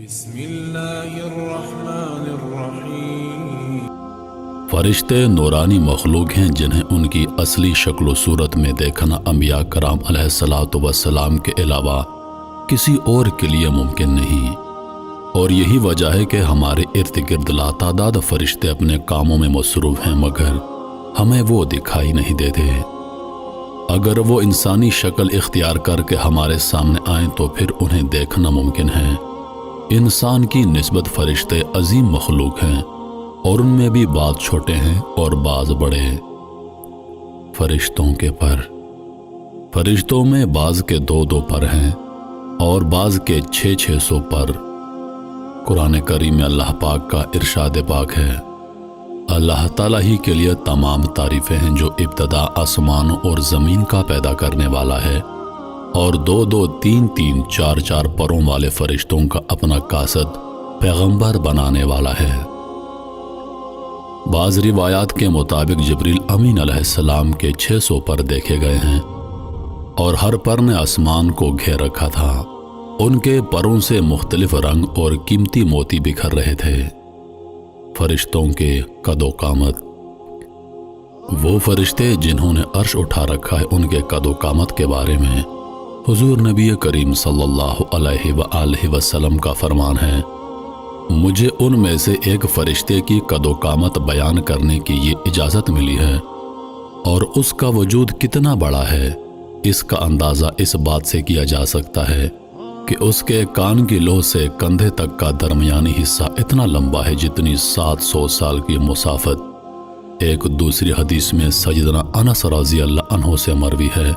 بسم اللہ الرحمن الرحیم۔ فرشتے نورانی مخلوق ہیں جنہیں ان کی اصلی شکل و صورت میں دیکھنا انبیاء کرام علیہ الصلوۃ والسلام کے علاوہ کسی اور کے لیے ممکن نہیں، اور یہی وجہ ہے کہ ہمارے ارد گرد لاتعداد فرشتے اپنے کاموں میں مصروف ہیں، مگر ہمیں وہ دکھائی نہیں دیتے۔ اگر وہ انسانی شکل اختیار کر کے ہمارے سامنے آئیں تو پھر انہیں دیکھنا ممکن ہے۔ انسان کی نسبت فرشتے عظیم مخلوق ہیں، اور ان میں بھی بعض چھوٹے ہیں اور بعض بڑے۔ فرشتوں کے پر، فرشتوں میں بعض کے 2 پر ہیں اور بعض کے 600 پر۔ قرآن کریم میں اللہ پاک کا ارشاد پاک ہے، اللہ تعالیٰ ہی کے لیے تمام تعریفیں ہیں جو ابتدا آسمانوں اور زمین کا پیدا کرنے والا ہے، اور 2 3 4 پروں والے فرشتوں کا اپنا قاصد پیغمبر بنانے والا ہے۔ بعض روایات کے مطابق جبریل امین علیہ السلام کے 600 پر دیکھے گئے ہیں، اور ہر پر نے آسمان کو گھیر رکھا تھا۔ ان کے پروں سے مختلف رنگ اور قیمتی موتی بکھر رہے تھے۔ فرشتوں کے قد و قامت، وہ فرشتے جنہوں نے عرش اٹھا رکھا ہے ان کے قد و قامت کے بارے میں حضور نبی کریم صلی اللہ علیہ وآلہ وسلم کا فرمان ہے، مجھے ان میں سے ایک فرشتے کی قد و قامت بیان کرنے کی یہ اجازت ملی ہے، اور اس کا وجود کتنا بڑا ہے اس کا اندازہ اس بات سے کیا جا سکتا ہے کہ اس کے کان کی لوح سے کندھے تک کا درمیانی حصہ اتنا لمبا ہے جتنی 700 سال کی مسافت۔ ایک دوسری حدیث میں سیدنا انس رضی اللہ عنہ سے مروی ہے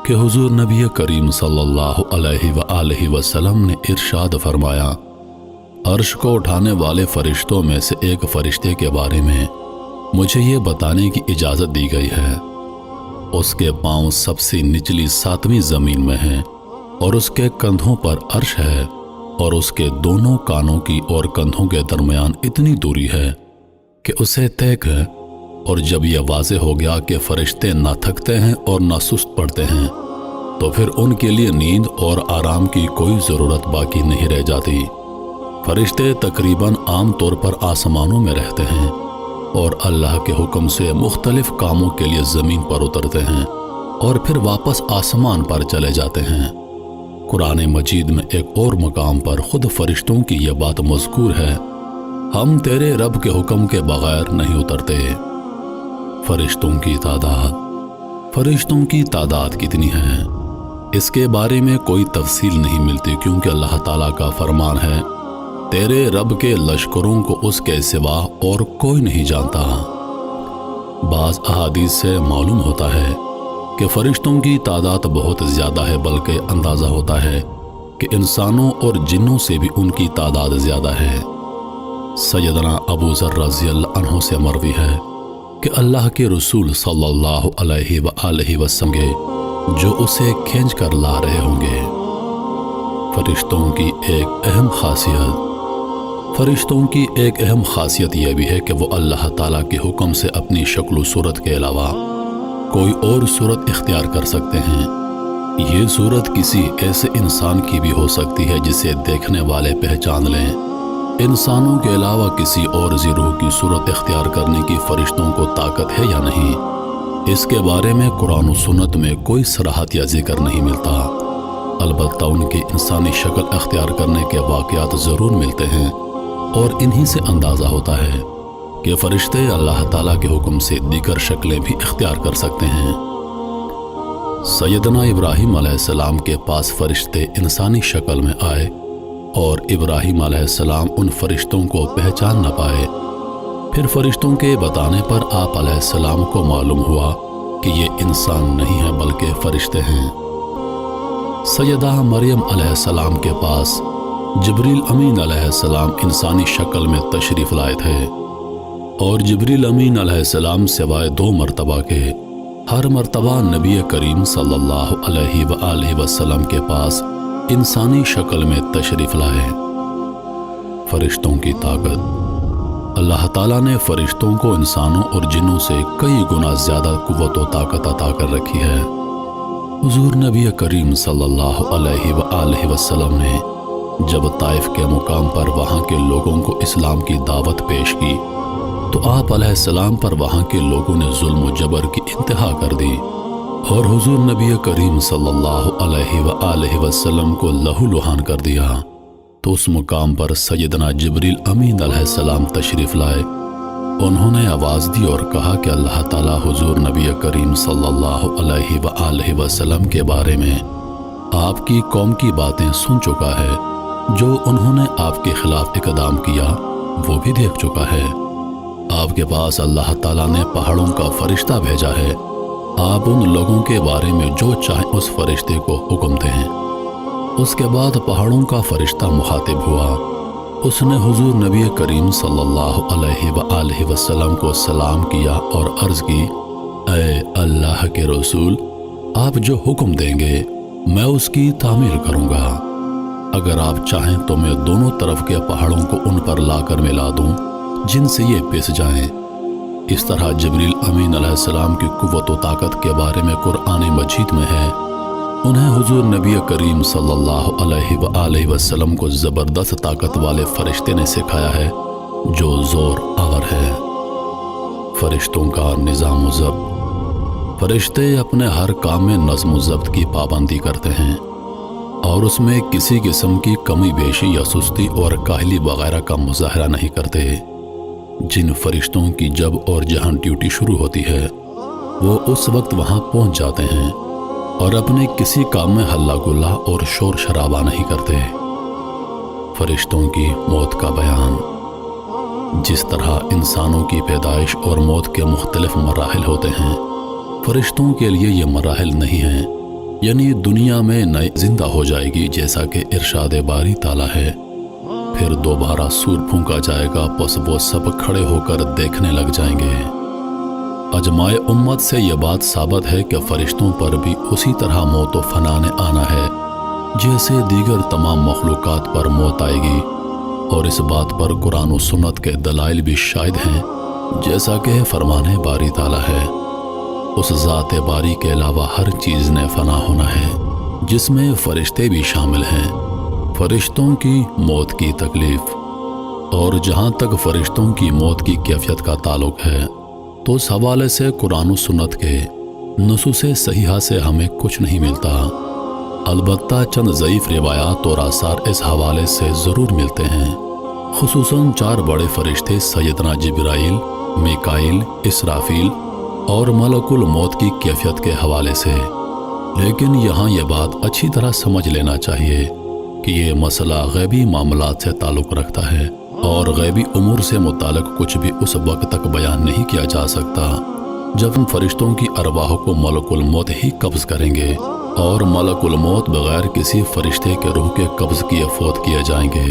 کہ حضور نبی کریم صلی اللہ علیہ وآلہ وسلم نے ارشاد فرمایا، عرش کو اٹھانے والے فرشتوں میں سے ایک فرشتے کے بارے میں مجھے یہ بتانے کی اجازت دی گئی ہے، اس کے پاؤں سب سے نچلی 7ویں زمین میں ہیں، اور اس کے کندھوں پر عرش ہے، اور اس کے دونوں کانوں کی اور کندھوں کے درمیان اتنی دوری ہے کہ اسے طے ہے۔ اور جب یہ واضح ہو گیا کہ فرشتے نہ تھکتے ہیں اور نہ سست پڑتے ہیں تو پھر ان کے لیے نیند اور آرام کی کوئی ضرورت باقی نہیں رہ جاتی۔ فرشتے تقریباً عام طور پر آسمانوں میں رہتے ہیں اور اللہ کے حکم سے مختلف کاموں کے لیے زمین پر اترتے ہیں اور پھر واپس آسمان پر چلے جاتے ہیں۔ قرآن مجید میں ایک اور مقام پر خود فرشتوں کی یہ بات مذکور ہے، ہم تیرے رب کے حکم کے بغیر نہیں اترتے۔ فرشتوں کی تعداد، فرشتوں کی تعداد کتنی ہے اس کے بارے میں کوئی تفصیل نہیں ملتی، کیونکہ اللہ تعالیٰ کا فرمان ہے، تیرے رب کے لشکروں کو اس کے سوا اور کوئی نہیں جانتا۔ بعض احادیث سے معلوم ہوتا ہے کہ فرشتوں کی تعداد بہت زیادہ ہے، بلکہ اندازہ ہوتا ہے کہ انسانوں اور جنوں سے بھی ان کی تعداد زیادہ ہے۔ سیدنا ابو ذر رضی اللہ عنہ سے مروی ہے کہ اللہ کے رسول صلی اللہ علیہ وآلہ وسلم جو اسے کھینچ کر لا رہے ہوں گے۔ فرشتوں کی ایک اہم خاصیت، فرشتوں کی ایک اہم خاصیت یہ بھی ہے کہ وہ اللہ تعالیٰ کے حکم سے اپنی شکل و صورت کے علاوہ کوئی اور صورت اختیار کر سکتے ہیں۔ یہ صورت کسی ایسے انسان کی بھی ہو سکتی ہے جسے دیکھنے والے پہچان لیں۔ انسانوں کے علاوہ کسی اور ذی روح کی صورت اختیار کرنے کی فرشتوں کو طاقت ہے یا نہیں، اس کے بارے میں قرآن و سنت میں کوئی صراحت یا ذکر نہیں ملتا۔ البتہ ان کی انسانی شکل اختیار کرنے کے واقعات ضرور ملتے ہیں، اور انہی سے اندازہ ہوتا ہے کہ فرشتے اللہ تعالیٰ کے حکم سے دیگر شکلیں بھی اختیار کر سکتے ہیں۔ سیدنا ابراہیم علیہ السلام کے پاس فرشتے انسانی شکل میں آئے، اور ابراہیم علیہ السلام ان فرشتوں کو پہچان نہ پائے۔ پھر فرشتوں کے بتانے پر آپ علیہ السلام کو معلوم ہوا کہ یہ انسان نہیں ہیں بلکہ فرشتے ہیں۔ سیدہ مریم علیہ السلام کے پاس جبریل امین علیہ السلام انسانی شکل میں تشریف لائے تھے، اور جبریل امین علیہ السلام سوائے 2 مرتبہ کے ہر مرتبہ نبی کریم صلی اللہ علیہ وآلہ وسلم کے پاس انسانی شکل میں تشریف لائے۔ فرشتوں کی طاقت، اللہ تعالیٰ نے فرشتوں کو انسانوں اور جنوں سے کئی گنا زیادہ قوت و طاقت عطا کر رکھی ہے۔ حضور نبی کریم صلی اللہ علیہ وآلہ وسلم نے جب طائف کے مقام پر وہاں کے لوگوں کو اسلام کی دعوت پیش کی تو آپ علیہ السلام پر وہاں کے لوگوں نے ظلم و جبر کی انتہا کر دی اور حضور نبی کریم صلی اللہ علیہ وآلہ وسلم کو لہو لہان کر دیا۔ تو اس مقام پر سیدنا جبریل امین علیہ السلام تشریف لائے۔ انہوں نے آواز دی اور کہا کہ اللہ تعالیٰ حضور نبی کریم صلی اللہ علیہ وآلہ وسلم کے بارے میں آپ کی قوم کی باتیں سن چکا ہے، جو انہوں نے آپ کے خلاف اقدام کیا وہ بھی دیکھ چکا ہے۔ آپ کے پاس اللہ تعالیٰ نے پہاڑوں کا فرشتہ بھیجا ہے، آپ ان لوگوں کے بارے میں جو چاہیں اس فرشتے کو حکم دیں۔ اس کے بعد پہاڑوں کا فرشتہ مخاطب ہوا، اس نے حضور نبی کریم صلی اللہ علیہ وآلہ وسلم کو سلام کیا اور عرض کی، اے اللہ کے رسول، آپ جو حکم دیں گے میں اس کی تعمیل کروں گا۔ اگر آپ چاہیں تو میں دونوں طرف کے پہاڑوں کو ان پر لا کر ملا دوں جن سے یہ پس جائیں۔ اس طرح جبریل امین علیہ السلام کی قوت و طاقت کے بارے میں قرآن مجید میں ہے۔ انہیں حضور نبی کریم صلی اللہ علیہ وآلہ وسلم کو زبردست طاقت والے فرشتے نے سکھایا ہے جو زور آور ہے۔ فرشتوں کا نظام و ضبط۔ فرشتے اپنے ہر کام میں نظم و ضبط کی پابندی کرتے ہیں اور اس میں کسی قسم کی کمی بیشی یا سستی اور کاہلی وغیرہ کا مظاہرہ نہیں کرتے۔ جن فرشتوں کی جب اور جہاں ڈیوٹی شروع ہوتی ہے وہ اس وقت وہاں پہنچ جاتے ہیں اور اپنے کسی کام میں ہلہ گلا اور شور شرابہ نہیں کرتے۔ فرشتوں کی موت کا بیان۔ جس طرح انسانوں کی پیدائش اور موت کے مختلف مراحل ہوتے ہیں، فرشتوں کے لیے یہ مراحل نہیں ہیں، یعنی دنیا میں نئے زندہ ہو جائے گی جیسا کہ ارشاد باری تعالیٰ ہے، پھر دوبارہ سور پھونکا جائے گا، پس وہ سب کھڑے ہو کر دیکھنے لگ جائیں گے۔ اجماع امت سے یہ بات ثابت ہے کہ فرشتوں پر بھی اسی طرح موت و فنا نے آنا ہے جیسے دیگر تمام مخلوقات پر موت آئے گی، اور اس بات پر قرآن و سنت کے دلائل بھی شاہد ہیں، جیسا کہ فرمان باری تعالیٰ ہے، اس ذات باری کے علاوہ ہر چیز نے فنا ہونا ہے، جس میں فرشتے بھی شامل ہیں۔ فرشتوں کی موت کی تکلیف۔ اور جہاں تک فرشتوں کی موت کی کیفیت کا تعلق ہے تو اس حوالے سے قرآن و سنت کے نصوص صحیحہ سے ہمیں کچھ نہیں ملتا، البتہ چند ضعیف روایات اور آثار اس حوالے سے ضرور ملتے ہیں، خصوصاً 4 بڑے فرشتے سیدنا جبرائیل، میکائیل، اسرافیل اور ملک الموت کی کیفیت کے حوالے سے۔ لیکن یہاں یہ بات اچھی طرح سمجھ لینا چاہیے کہ یہ مسئلہ غیبی معاملات سے تعلق رکھتا ہے اور غیبی امور سے متعلق کچھ بھی اس وقت تک بیان نہیں کیا جا سکتا جب ان فرشتوں کی ارواح کو ملک الموت ہی قبض کریں گے، اور ملک الموت بغیر کسی فرشتے کے روح کے قبض کیے فوت کیے جائیں گے۔